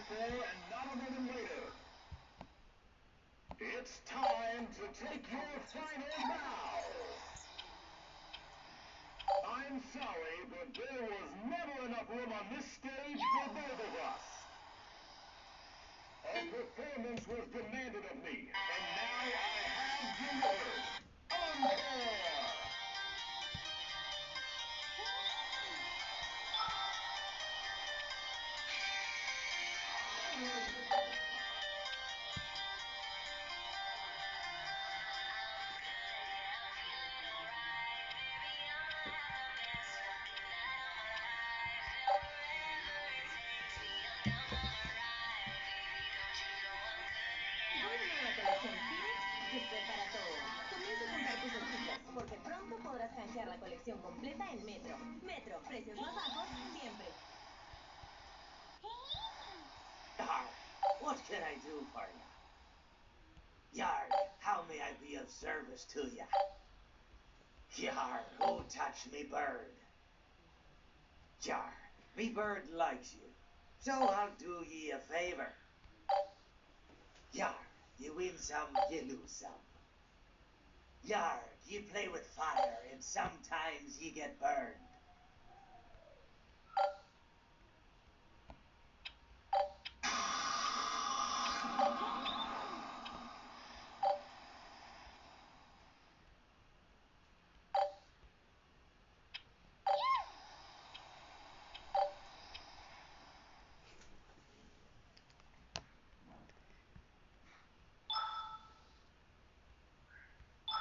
before and not a moment later. It's time to take your final bow. I'm sorry, but there was never enough room on this stage for both of us. A performance was demanded of me, and now I have delivered. Encore! Porque pronto podrás canjear la colección completa en Metro. Metro, precios más bajos siempre. What can I do for you? Yar, how may I be of service to ya? Yar, who touched me bird? Yar, me bird likes you, so I'll do ye a favor. Yar, you win some, you lose some. Yar, you play with fire, and sometimes you get burned.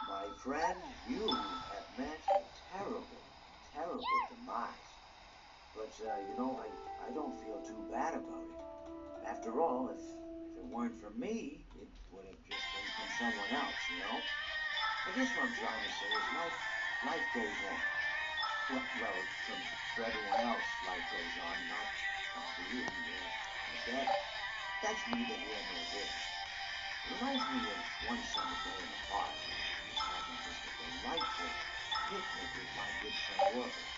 My friend, you have met a terrible, terrible demise. But, I don't feel too bad about it. After all, if it weren't for me, it would have just been from someone else, you know? I guess what I'm trying to say is life goes on. Well, for everyone else, life goes on, not for you. That, that's neither here nor there. It reminds me of one summer day in the park. Having just a delightful picnic with my good friend Orville.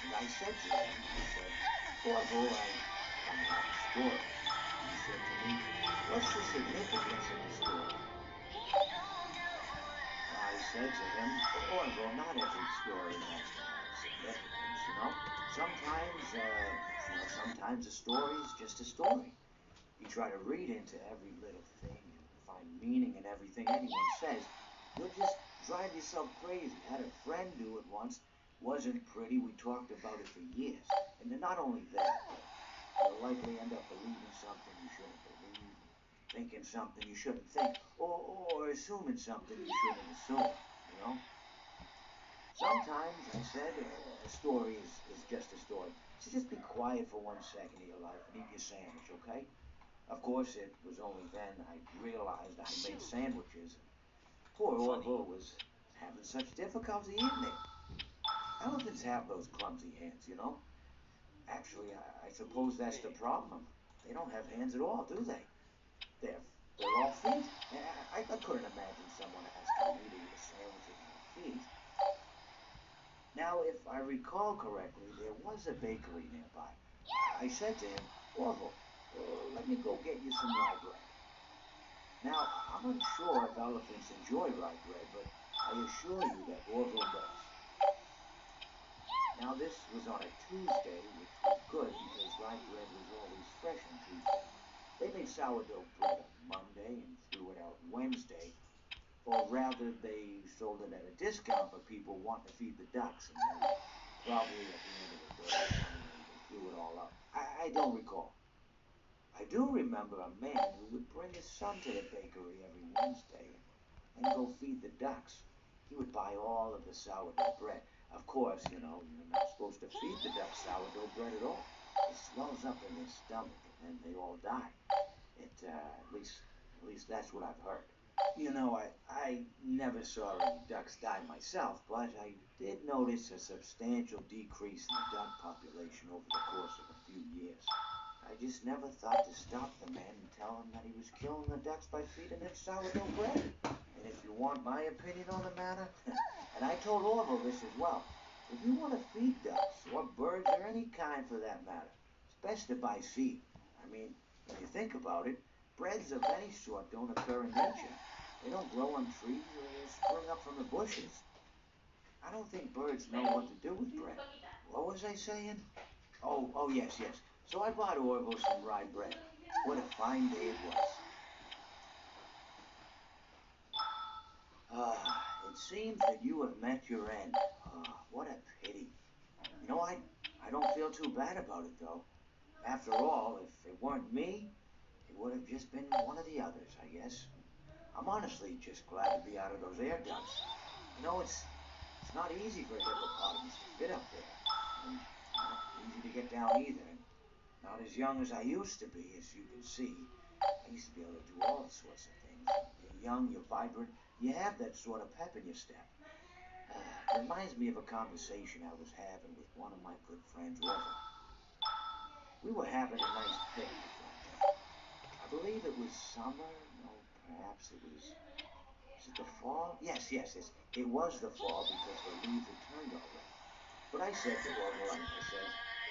And I said to him, Orville, I have a story. He said to me, what's the significance of the story? I said to him, Orville, not every story has to have significance, you know? Sometimes a story is just a story. You try to read into every little thing and find meaning in everything anyone says, you'll just drive yourself crazy. Had a friend do it once. Wasn't pretty. We talked about it for years. And then not only that, but you'll likely end up believing something you shouldn't believe, thinking something you shouldn't think, or assuming something you shouldn't assume, you know? Sometimes, I said, a story is just a story. So just be quiet for 1 second of your life and eat your sandwich, okay? Of course, it was only then I realized I made sandwiches. Poor Orville was having such difficulty eating it. Elephants have those clumsy hands, you know? Actually, I suppose that's the problem. They don't have hands at all, do they? They're all feet. I couldn't imagine someone asking me to eat a sandwich with my feet. Now, if I recall correctly, there was a bakery nearby. I said to him, Orville, let me go get you some rye bread. Now, I'm unsure if elephants enjoy rye bread, but I assure you that Orville does. Now, this was on a Tuesday, which was good because rye bread was always fresh on Tuesday. They made sourdough bread on Monday and threw it out Wednesday. Or rather, they sold it at a discount for people wanting to feed the ducks. And then probably at the end of the day, they threw it all up. I don't recall. I do remember a man who would bring his son to the bakery every Wednesday and go feed the ducks. He would buy all of the sourdough bread. Of course, you're not supposed to feed the ducks sourdough bread at all. It swells up in their stomach and then they all die. At least that's what I've heard. I never saw any ducks die myself, but I did notice a substantial decrease in the duck population over the course of a few years. I just never thought to stop the man and tell him that he was killing the ducks by feeding them sourdough bread. And if you want my opinion on the matter, and I told Orville this as well, if you want to feed ducks, or birds, or any kind for that matter, it's best to buy seed. I mean, If you think about it, breads of any sort don't occur in nature. They don't grow on trees or they spring up from the bushes. I don't think birds know what to do with bread. What was I saying? Oh, yes. So I bought Orville some rye bread. What a fine day it was. It seems that you have met your end. What a pity. You know, I don't feel too bad about it, though. After all, if it weren't me, it would have just been one of the others, I guess. I'm honestly just glad to be out of those air ducts. You know, it's not easy for a hippopotamus to fit up there. And not easy to get down either. And not as young as I used to be, as you can see. I used to be able to do all sorts of things. You're young, you're vibrant, you have that sort of pep in your step. It reminds me of a conversation I was having with one of my good friends, Orville. We were having a nice picnic one day. I believe it was summer. No, perhaps it was. Was it the fall? Yes. It was the fall because the leaves had turned already. But I said to Orville,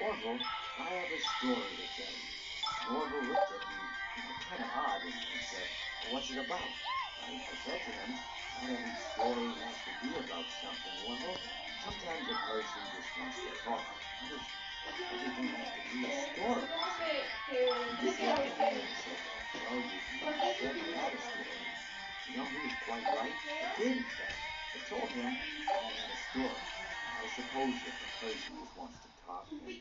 Orville, I have a story to tell you. And Orville looked at me, kind of odd, and said, well, what's it about? I said to him, not every story has to be about something, Orville. Sometimes a person just wants to talk. Everything has to be a story. He just looked at me and said, well, you said you had a story. You know, he was quite right. I did, in fact. I told him I had a story. I suppose if a person just wants to talk, then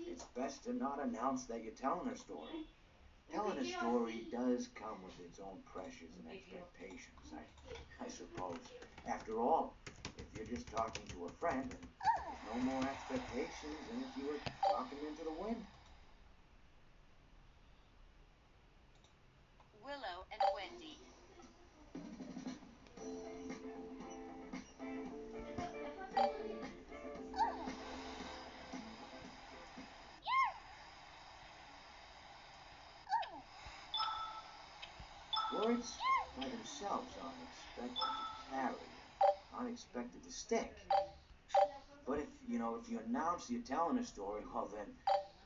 it's best to not announce that you're telling a story. Telling a story does come with its own pressures and expectations, I suppose. After all, if you're just talking to a friend, then there's no more expectations than if you were talking into the wind. Willow and Wendy. Words by themselves aren't expected to carry, aren't expected to stick. But if you announce you're telling a story, well then,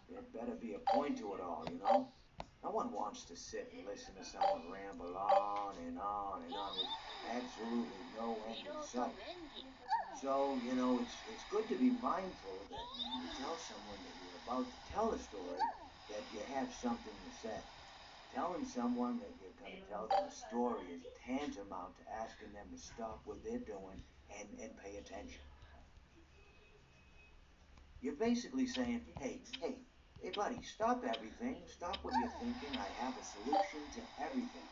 there'd better be a point to it all, you know? No one wants to sit and listen to someone ramble on and on and on with absolutely no end in sight. So, it's good to be mindful that when you tell someone that you're about to tell a story, that you have something to say. Telling someone that you're going to tell them a story is tantamount to asking them to stop what they're doing and pay attention. You're basically saying, hey, buddy, stop everything. Stop what you're thinking. I have a solution to everything.